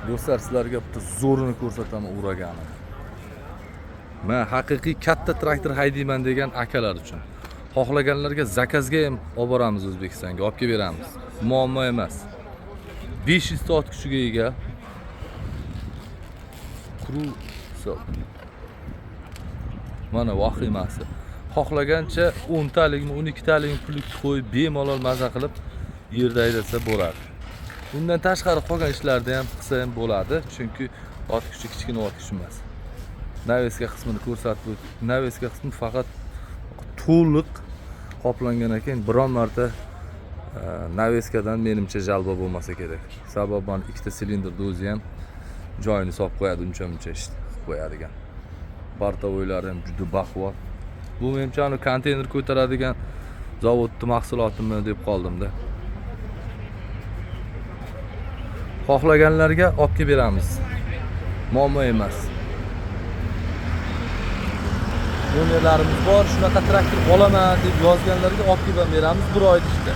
Do'stlar, sizlarga bitta zo'rini ko'rsataman uragani. Men haqiqiy katta traktor haydayman degan akalar uchun. Xohlaganlarga zakazga ham olib boramiz, O'zbekistonga olib kelib beramiz. Muammo emas. 500 soat kuchiga ega. Kurusel. Mana vahimasi. Xohlagancha 10 talikmi, 12 talikmi pullik qo'yib bemalol maza qilib yerda haydasa bo'ladi. Bundan tashqari qolgan ishlarda ham qilsa ham bo'ladi, chunki ot kuchi kichkina ot kuchi emas. Naveska qismini ko'rsatib o'tdim. Naveska qismi faqat to'liq qoplangan ekan, biron marta naveskadan menimcha jalba bo'lmasa kerak. Sababi mana ikkita silindrda o'zi ham joyini solib qo'yadi, uncha-muncha ish qilib qo'yadigan. Bartovoylari ham juda baquvvat. Bu menimcha uni konteyner ko'taradigan zavodning mahsulotimi deb qoldimda. Xohlaganlarga olib kelib beramiz. Muammo emas. Nomerlarimiz bor, shunaqa traktor olaman deb yozganlarga olib kelib beramiz 1 oy ichida.